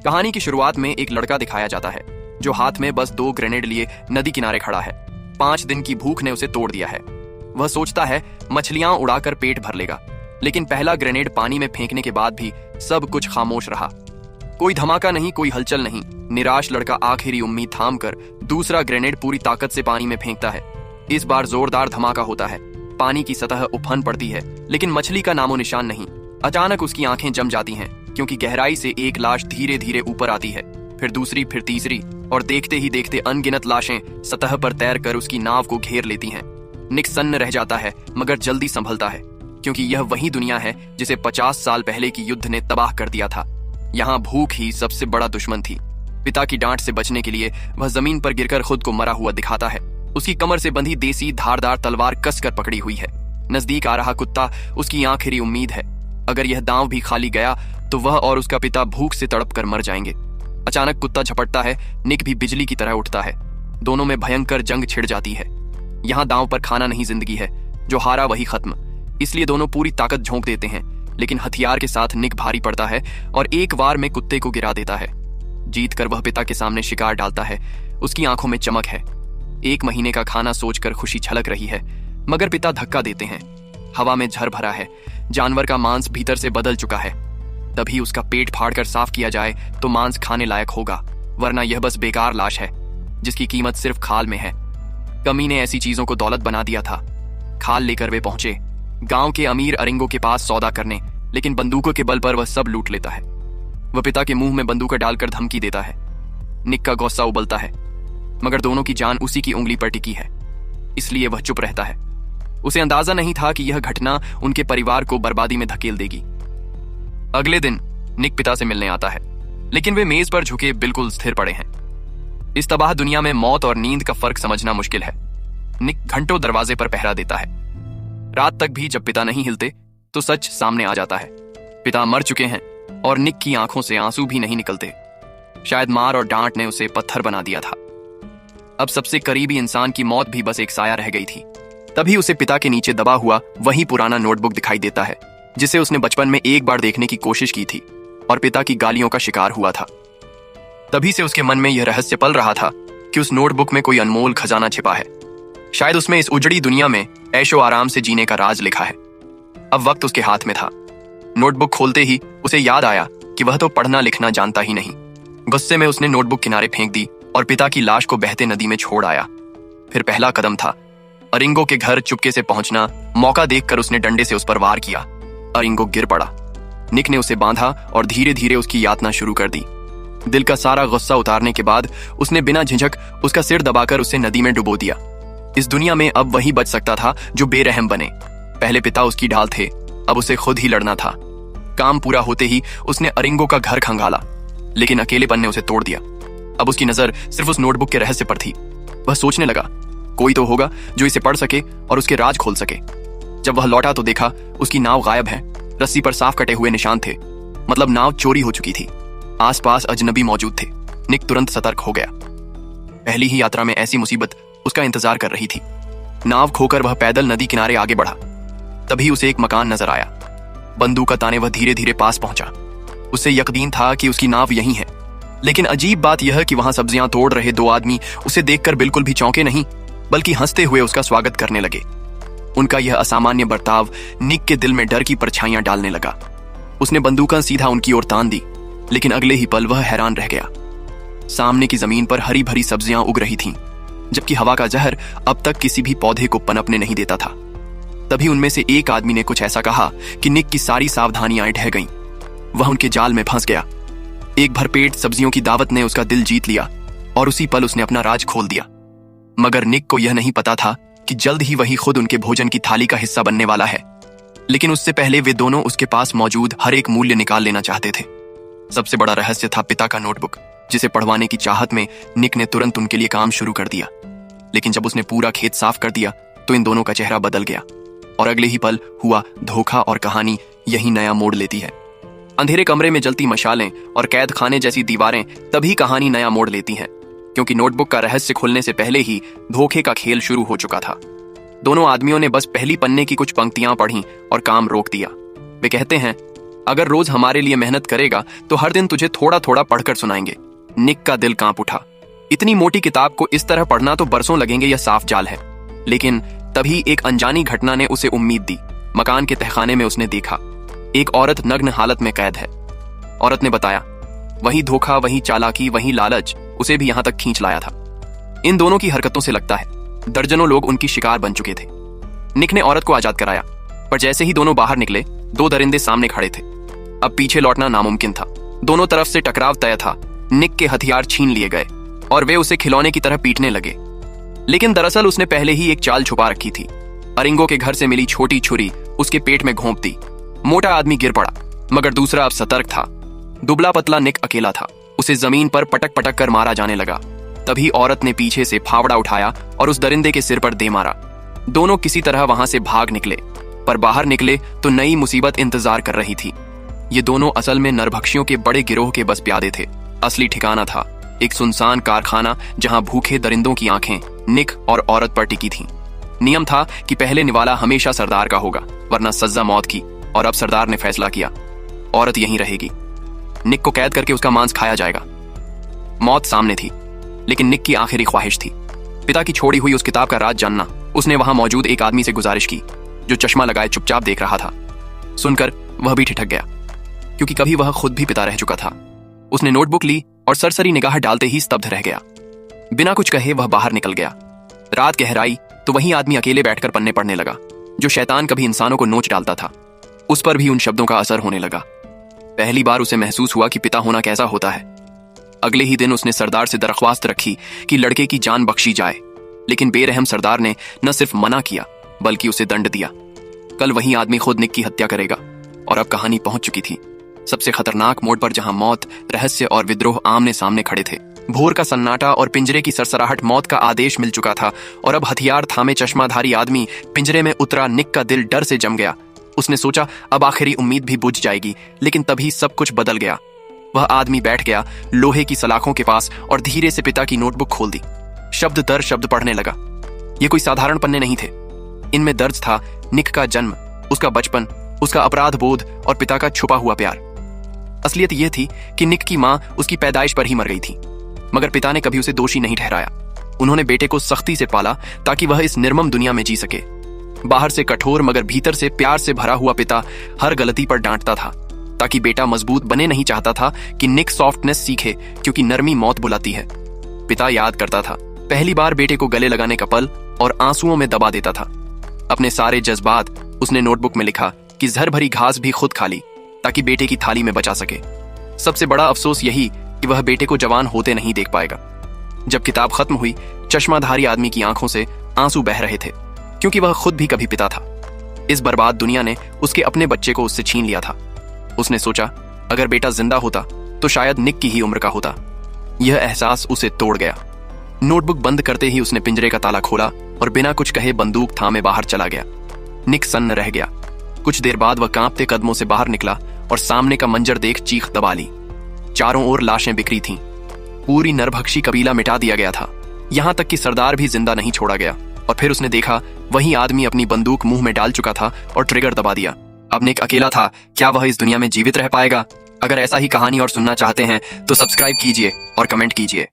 कहानी की शुरुआत में एक लड़का दिखाया जाता है जो हाथ में बस 2 ग्रेनेड लिए नदी किनारे खड़ा है। 5 दिन की भूख ने उसे तोड़ दिया है। वह सोचता है मछलियां उड़ाकर पेट भर लेगा, लेकिन पहला ग्रेनेड पानी में फेंकने के बाद भी सब कुछ खामोश रहा। कोई धमाका नहीं, कोई हलचल नहीं। निराश लड़का आखिरी उम्मीद थाम कर दूसरा ग्रेनेड पूरी ताकत से पानी में फेंकता है। इस बार जोरदार धमाका होता है। पानी की सतह उफन पड़ती है, लेकिन मछली का नामो निशान नहीं। अचानक उसकी आंखें जम जाती हैं, क्योंकि गहराई से एक लाश धीरे धीरे ऊपर आती है, फिर दूसरी, फिर तीसरी, और देखते ही देखते अनगिनत लाशें सतह पर तैर कर उसकी नाव को घेर लेती हैं। निक सन्न रह जाता है, मगर जल्दी संभलता है, क्योंकि यह वही दुनिया है जिसे 50 साल पहले की युद्ध ने तबाह कर दिया था। यहाँ भूख ही सबसे बड़ा दुश्मन थी। पिता की डांट से बचने के लिए वह जमीन पर गिरकर खुद को मरा हुआ दिखाता है। उसकी कमर से बंधी देसी धारदार तलवार कसकर पकड़ी हुई है। नजदीक आ रहा कुत्ता उसकी आखिरी उम्मीद है। अगर यह दांव भी खाली गया तो वह और उसका पिता भूख से तड़प कर मर जाएंगे। अचानक कुत्ता झपटता है। निक भी बिजली की तरह उठता है। दोनों में भयंकर जंग छिड़ जाती है। यहाँ दांव पर खाना नहीं जिंदगी है, जो हारा वही खत्म। इसलिए दोनों पूरी ताकत झोंक देते हैं, लेकिन हथियार के साथ निक भारी पड़ता है और एक वार में कुत्ते को गिरा देता है। जीत कर वह पिता के सामने शिकार डालता है। उसकी आंखों में चमक है। 1 महीने का खाना सोचकर खुशी छलक रही है, मगर पिता धक्का देते हैं। हवा में झर भरा है। जानवर का मांस भीतर से बदल चुका है। तभी उसका पेट फाड़कर साफ किया जाए तो मांस खाने लायक होगा, वरना यह बस बेकार लाश है जिसकी कीमत सिर्फ खाल में है। कमी ने ऐसी चीजों को दौलत बना दिया था। खाल लेकर वे पहुंचे गांव के अमीर अरिंगों के पास सौदा करने, लेकिन बंदूकों के बल पर वह सब लूट लेता है। वह पिता के मुंह में बंदूक डालकर धमकी देता है। निक का गुस्सा उबलता है, मगर दोनों की जान उसी की उंगली पर टिकी है, इसलिए वह चुप रहता है। उसे अंदाजा नहीं था कि यह घटना उनके परिवार को बर्बादी में धकेल देगी। अगले दिन निक पिता से मिलने आता है, लेकिन वे मेज पर झुके बिल्कुल स्थिर पड़े हैं। इस तबाह दुनिया में मौत और नींद का फर्क समझना मुश्किल है। निक घंटों दरवाजे पर पहरा देता है। रात तक भी जब पिता नहीं हिलते तो सच सामने आ जाता है। पिता मर चुके हैं और निक की आंखों से आंसू भी नहीं निकलते। शायद मार और डांट ने उसे पत्थर बना दिया था। अब सबसे करीबी इंसान की मौत भी बस एक साया रह गई थी। तभी उसे पिता के नीचे दबा हुआ वही पुराना नोटबुक दिखाई देता है, जिसे उसने बचपन में एक बार देखने की कोशिश की थी और पिता की गालियों का शिकार हुआ था। तभी से उसके मन में यह रहस्य पल रहा था कि उस नोटबुक में कोई अनमोल खजाना छिपा है। शायद उसमें इस उजड़ी दुनिया में ऐशो आराम से जीने का राज लिखा है। अब वक्त उसके हाथ में था। नोटबुक खोलते ही उसे याद आया कि वह तो पढ़ना लिखना जानता ही नहीं। गुस्से में उसने नोटबुक किनारे फेंक दी और पिता की लाश को बहते नदी में छोड़ आया। फिर पहला कदम था अरिंगो के घर चुपके से पहुंचना। मौका देखकर उसने डंडे से उस पर वार किया। अरिंगो गिर पड़ा। निक ने उसे बांधा और धीरे धीरे उसकी यातना शुरू कर दी। दिल का सारा गुस्सा उतारने के बाद उसने बिना झिझक उसका सिर दबाकर उसे नदी में डुबो दिया। इस दुनिया में अब वही बच सकता था जो बेरहम बने। पहले पिता उसकी ढाल थे, अब उसे खुद ही लड़ना था। काम पूरा होते ही उसने अरिंगो का घर खंगाला, लेकिन अकेलेपन ने उसे तोड़ दिया। अब उसकी नजर सिर्फ उस नोटबुक के रहस्य पर थी। वह सोचने लगा, कोई तो होगा जो इसे पढ़ सके और उसके राज खोल सके। जब वह लौटा तो देखा उसकी नाव गायब है। रस्सी पर साफ कटे हुए निशान थे, मतलब नाव चोरी हो चुकी थी। आसपास अजनबी मौजूद थे। निक तुरंत सतर्क हो गया। पहली ही यात्रा में ऐसी मुसीबत उसका इंतजार कर रही थी। नाव खोकर वह पैदल नदी किनारे आगे बढ़ा। तभी उसे एक मकान नजर आया। बंदूक का ताने वह धीरे धीरे पास पहुंचा। उसे यकीन था कि उसकी नाव यहीं है, लेकिन अजीब बात यह कि वहां सब्जियां तोड़ रहे 2 आदमी उसे देखकर बिल्कुल भी चौंके नहीं, बल्कि हंसते हुए उसका स्वागत करने लगे। उनका यह असामान्य बर्ताव निक के दिल में डर की परछाइयां डालने लगा। उसने बंदूकें सीधा उनकी ओर तान दी, लेकिन अगले ही पल वह हैरान रह गया। सामने की जमीन पर हरी भरी सब्जियां उग रही थीं, जबकि हवा का जहर अब तक किसी भी पौधे को पनपने नहीं देता था। तभी उनमें से एक आदमी ने कुछ ऐसा कहा कि निक की सारी सावधानियां ढह गईं। वह उनके जाल में फंस गया। एक भरपेट सब्जियों की दावत ने उसका दिल जीत लिया और उसी पल उसने अपना राज खोल दिया। मगर निक को यह नहीं पता था कि जल्द ही वही खुद उनके भोजन की थाली का हिस्सा बनने वाला है। लेकिन उससे पहले वे दोनों उसके पास मौजूद हर एक मूल्य निकाल लेना चाहते थे। सबसे बड़ा रहस्य था पिता का नोटबुक, जिसे पढ़वाने की चाहत में निक ने तुरंत उनके लिए काम शुरू कर दिया। लेकिन जब उसने पूरा खेत साफ कर दिया तो इन दोनों का चेहरा बदल गया और अगले ही पल हुआ धोखा और कहानी यही नया मोड़ लेती है। अंधेरे कमरे में जलती मशालें और कैद खाने जैसी दीवारें तभी कहानी नया मोड़ लेती हैं, क्योंकि नोटबुक का रहस्य खुलने से पहले ही धोखे का खेल शुरू हो चुका था। दोनों आदमियों ने बस पहली पन्ने की कुछ पंक्तियां पढ़ी और काम रोक दिया। वे कहते हैं, अगर रोज हमारे लिए मेहनत करेगा तो हर दिन तुझे थोड़ा थोड़ा पढ़कर सुनाएंगे। निक का दिल कांप उठा। इतनी मोटी किताब को इस तरह पढ़ना तो बरसों लगेंगे, यह साफ जाल है। लेकिन तभी एक अनजानी घटना ने उसे उम्मीद दी। मकान के तहखाने में उसने देखा एक औरत नग्न हालत में कैद है। औरत ने बताया, वही धोखा, वही चालाकी, वही लालच उसे भी यहां तक खींच लाया था। इन दोनों की हरकतों से लगता है दर्जनों लोग उनकी शिकार बन चुके थे। निक ने औरत को आजाद कराया, पर जैसे ही दोनों बाहर निकले, दो दरिंदे सामने खड़े थे। अब पीछे लौटना नामुमकिन था। दोनों तरफ से टकराव तय था। निक के हथियार छीन लिए गए और वे उसे खिलौने की तरह पीटने लगे। लेकिन दरअसल उसने पहले ही एक चाल छुपा रखी थी। अरिंगो के घर से मिली छोटी छुरी उसके पेट में घोंप दी। मोटा आदमी गिर पड़ा, मगर दूसरा अब सतर्क था। दुबला पतला निक अकेला था। उसे जमीन पर पटक पटक कर मारा जाने लगा। तभी औरत ने पीछे से फावड़ा उठाया और उस दरिंदे के सिर पर दे मारा। दोनों किसी तरह वहां से भाग निकले, पर बाहर निकले तो नई मुसीबत इंतजार कर रही थी। ये दोनों असल में नरभक्षियों के बड़े गिरोह के बस प्यादे थे। असली ठिकाना था एक सुनसान कारखाना, जहां भूखे दरिंदों की आंखें निक और औरत पर टिकी थीं। नियम था कि पहले निवाला हमेशा सरदार का होगा, वरना सजा मौत की। और अब सरदार ने फैसला किया, औरत यहीं रहेगी। निक को कैद करके उसका मांस खाया जाएगा। मौत सामने थी, लेकिन निक की आखिरी ख्वाहिश थी पिता की छोड़ी हुई उस किताब का राज जानना। उसने वहां मौजूद एक आदमी से गुजारिश की, जो चश्मा लगाए चुपचाप देख रहा था। सुनकर वह भी ठिठक गया, क्योंकि कभी वह खुद भी पिता रह चुका था। उसने नोटबुक ली और सरसरी निगाह डालते ही स्तब्ध रह गया। बिना कुछ कहे वह बाहर निकल गया। रात गहराई तो वही आदमी अकेले बैठकर पन्ने पढ़ने लगा। जो शैतान कभी इंसानों को नोच डालता था, उस पर भी उन शब्दों का असर होने लगा। पहली बार उसे महसूस हुआ कि पिता होना कैसा होता है। अगले ही दिन उसने सरदार से दरख्वास्त रखी कि लड़के की जान बख्शी जाए, लेकिन बेरहम सरदार ने न सिर्फ मना किया, बल्कि उसे दंड दिया। कल वही आदमी खुद निक की हत्या करेगा। और अब कहानी पहुंच चुकी थी सबसे खतरनाक मोड़ पर, जहां मौत, रहस्य और विद्रोह आमने सामने खड़े थे। भोर का सन्नाटा और पिंजरे की सरसराहट मौत का आदेश मिल चुका था, और अब हथियार थामे चश्माधारी आदमी पिंजरे में उतरा। निक का दिल डर से जम गया। उसने सोचा अब आखिरी उम्मीद भी बुझ जाएगी, लेकिन तभी सब कुछ बदल गया। वह आदमी बैठ गया लोहे की सलाखों के पास और धीरे से पिता की नोटबुक खोल दी। शब्द दर शब्द पढ़ने लगा। ये कोई साधारण पन्ने नहीं थे। इनमें दर्ज था निक का जन्म, उसका बचपन, उसका अपराध बोध और पिता का छुपा हुआ प्यार। असलियत यह थी कि निक की मां उसकी पैदाइश पर ही मर गई थी, मगर पिता ने कभी उसे दोषी नहीं ठहराया। उन्होंने बेटे को सख्ती से पाला ताकि वह इस निर्मम दुनिया में जी सके। बाहर से कठोर मगर भीतर से प्यार से भरा हुआ पिता हर गलती पर डांटता था, ताकि बेटा मजबूत बने। नहीं चाहता था कि निक सॉफ्टनेस सीखे, क्योंकि नरमी मौत बुलाती है। पिता याद करता था पहली बार बेटे को गले लगाने का पल, और आंसुओं में दबा देता था अपने सारे जज्बात। उसने नोटबुक में लिखा कि जहर भरी घास भी खुद खा ली, ताकि बेटे की थाली में बचा सके। सबसे बड़ा अफसोस यही कि वह बेटे को जवान होते नहीं देख पाएगा। जब किताब खत्म हुई, चश्माधारी आदमी की आंखों से आंसू बह रहे थे, क्योंकि वह खुद भी कभी पिता था। इस बर्बाद दुनिया ने उसके अपने बच्चे को उससे छीन लिया था। उसने सोचा, अगर बेटा जिंदा होता तो शायद निक की ही उम्र का होता। यह एहसास उसे तोड़ गया। नोटबुक बंद करते ही उसने पिंजरे का ताला खोला और बिना कुछ कहे बंदूक थामे बाहर चला गया। निक सन्न रह गया। कुछ देर बाद वह कांपते कदमों से बाहर निकला और सामने का मंजर देख चीख दबा ली। चारों ओर लाशें बिखरी थीं। पूरी नरभक्षी कबीला मिटा दिया गया था, यहां तक कि सरदार भी जिंदा नहीं छोड़ा गया। और फिर उसने देखा वही आदमी अपनी बंदूक मुंह में डाल चुका था और ट्रिगर दबा दिया। अब निक अकेला था। क्या वह इस दुनिया में जीवित रह पाएगा? अगर ऐसा ही कहानी और सुनना चाहते हैं तो सब्सक्राइब कीजिए और कमेंट कीजिए।